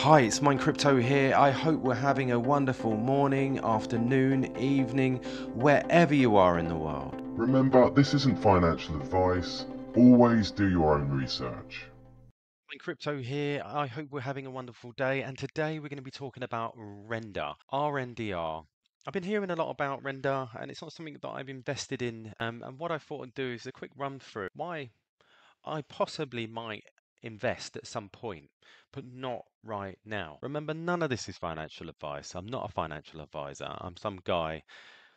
Hi, it's Mind Crypto here. I hope we're having a wonderful morning, afternoon, evening, wherever you are in the world. Remember, this isn't financial advice. Always do your own research. Mind Crypto here. I hope we're having a wonderful day. And today we're going to be talking about Render, RNDR. I've been hearing a lot about Render, and it's not something that I've invested in. And what I thought I'd do is a quick run through why I possibly might invest at some point, but not right now. Remember, none of this is financial advice. I'm not a financial advisor. I'm some guy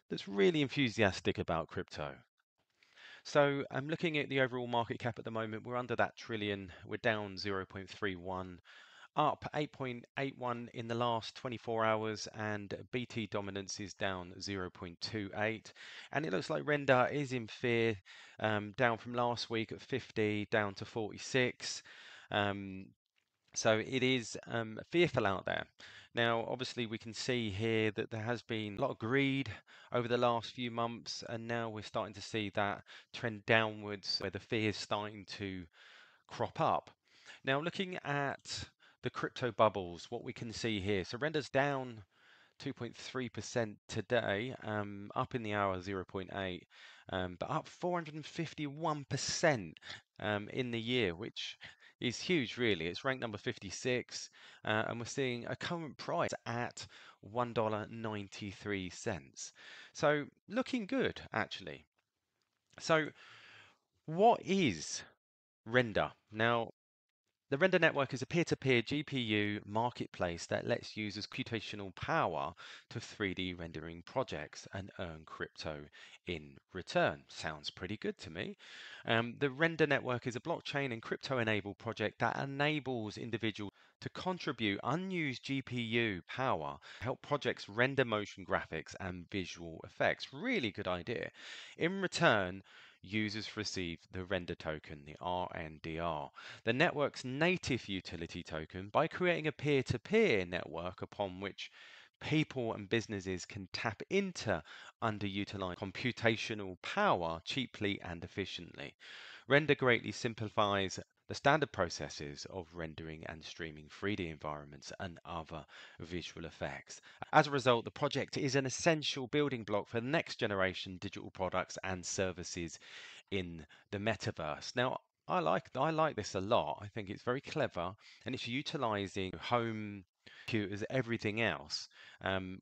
that's really enthusiastic about crypto. So I'm looking at the overall market cap at the moment. We're under that trillion. We're down 0.31, up 8.81 in the last 24 hours, and BT dominance is down 0.28. And it looks like Render is in fear, down from last week at 50 down to 46. Um, so it is fearful out there. Now, obviously, we can see here that there has been a lot of greed over the last few months, and now we're starting to see that trend downwards where the fear is starting to crop up. Now, looking at the crypto bubbles, what we can see here, so Render's down 2.3% today, up in the hour 0.8, but up 451% in the year, which is huge, really. It's ranked number 56, and we're seeing a current price at $1.93. So looking good, actually. So what is Render? Now, the Render Network is a peer-to-peer GPU marketplace that lets users computational power to 3D rendering projects and earn crypto in return. Sounds pretty good to me. The Render Network is a blockchain and crypto-enabled project that enables individuals to contribute unused GPU power to help projects render motion graphics and visual effects. Really good idea. In return, users receive the render token, the RNDR, the network's native utility token, by creating a peer-to-peer network upon which people and businesses can tap into underutilized computational power cheaply and efficiently. Render greatly simplifies the standard processes of rendering and streaming 3D environments and other visual effects. As a result, the project is an essential building block for next generation digital products and services in the metaverse. Now, I like this a lot. I think it's very clever, and it's utilizing home computers, everything else,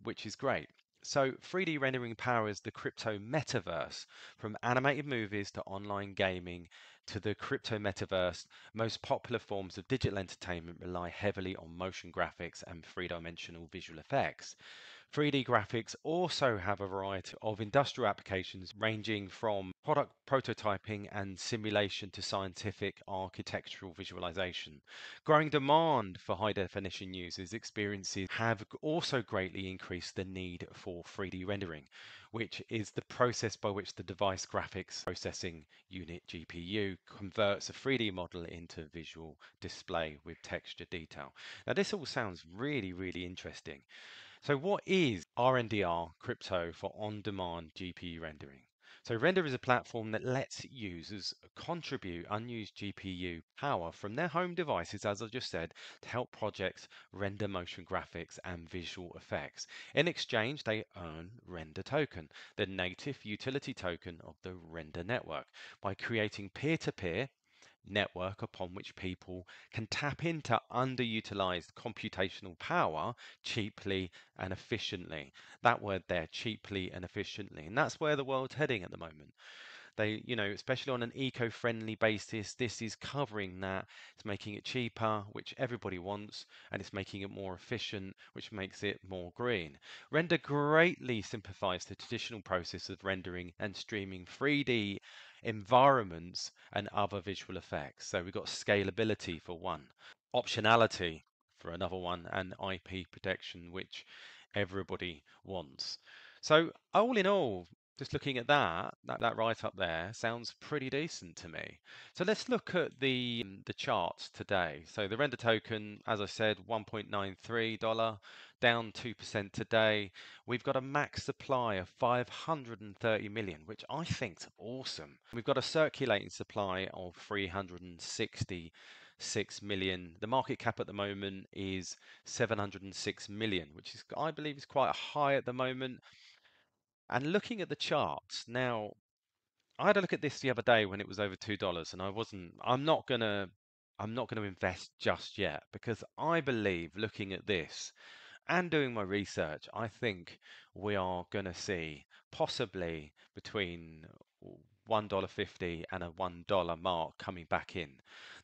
which is great. So 3D rendering powers the crypto metaverse, from animated movies to online gaming to the crypto metaverse. Most popular forms of digital entertainment rely heavily on motion graphics and three-dimensional visual effects. 3D graphics also have a variety of industrial applications ranging from product prototyping and simulation to scientific architectural visualization. Growing demand for high definition users experiences have also greatly increased the need for 3D rendering, which is the process by which the device graphics processing unit GPU converts a 3D model into visual display with texture detail. Now, this all sounds really, really interesting. So what is RNDR crypto for on-demand GPU rendering? So Render is a platform that lets users contribute unused GPU power from their home devices, as I just said, to help projects render motion graphics and visual effects. In exchange, they earn Render token, the native utility token of the Render network, by creating peer-to-peer network upon which people can tap into underutilized computational power cheaply and efficiently. That word there, cheaply and efficiently. And that's where the world's heading at the moment. Especially on an eco-friendly basis, this is covering that. It's making it cheaper, which everybody wants, and it's making it more efficient, which makes it more green. Render greatly simplifies the traditional process of rendering and streaming 3D environments and other visual effects. So we've got scalability for one, optionality for another one, and IP protection, which everybody wants. So all in all, just looking at that right up there sounds pretty decent to me. So let's look at the charts today. So the render token, as I said, $1.93, down 2% today. We've got a max supply of 530 million, which I think's awesome. We've got a circulating supply of 360 6 million. The market cap at the moment is 706 million, which is, I believe, is quite high at the moment. And looking at the charts now, I had a look at this the other day when it was over $2, and I'm not gonna invest just yet because I believe looking at this and doing my research, I think we are gonna see possibly between $1.50 and a $1 mark coming back in.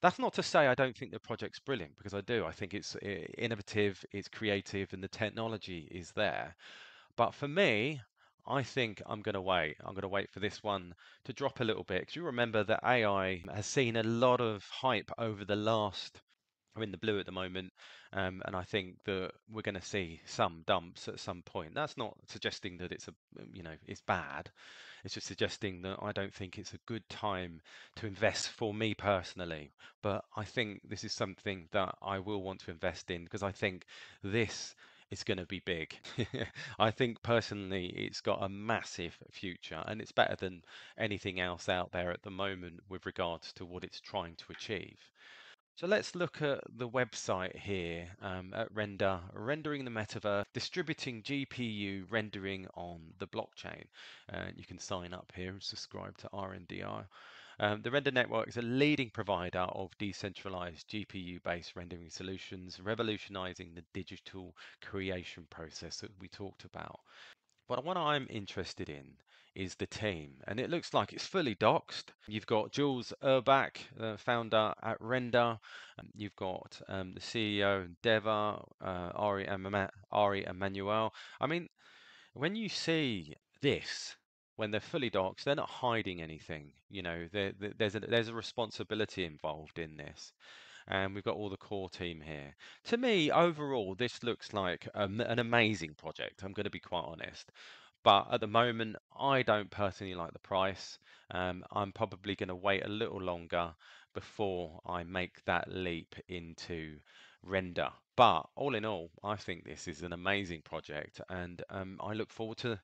That's not to say I don't think the project's brilliant, because I do. I think it's innovative, it's creative, and the technology is there. But for me, I think I'm going to wait. I'm going to wait for this one to drop a little bit. Because you remember that AI has seen a lot of hype over the last, are in the blue at the moment, and I think that we're going to see some dumps at some point. That's not suggesting that it's it's bad. It's just suggesting that I don't think it's a good time to invest for me personally. But I think this is something that I will want to invest in because I think this is going to be big. I think personally it's got a massive future and it's better than anything else out there at the moment with regards to what it's trying to achieve. So let's look at the website here at Render, rendering the metaverse, distributing GPU rendering on the blockchain. You can sign up here and subscribe to RNDR. The Render Network is a leading provider of decentralized GPU-based rendering solutions, revolutionizing the digital creation process that we talked about. But what I'm interested in is the team, and it looks like it's fully doxed. You've got Jules Urbach, founder at Render. You've got the CEO, Deva, Ari Emanuel. I mean, when you see this, when they're fully doxed, they're not hiding anything. You know, there's a responsibility involved in this, and we've got all the core team here. To me, overall, this looks like an amazing project. I'm going to be quite honest. But at the moment, I don't personally like the price. I'm probably going to wait a little longer before I make that leap into Render. But all in all, I think this is an amazing project, and I look forward to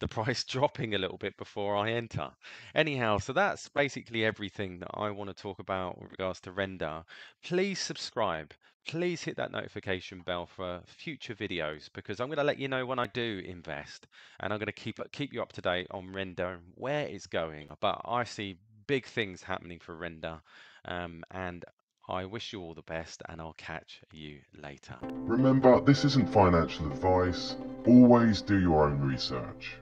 the price dropping a little bit before I enter. Anyhow, so that's basically everything that I want to talk about with regards to Render. Please subscribe. Please hit that notification bell for future videos because I'm going to let you know when I do invest, and I'm going to keep you up to date on Render and where it's going. But I see big things happening for Render, and I wish you all the best, and I'll catch you later. Remember, this isn't financial advice. Always do your own research.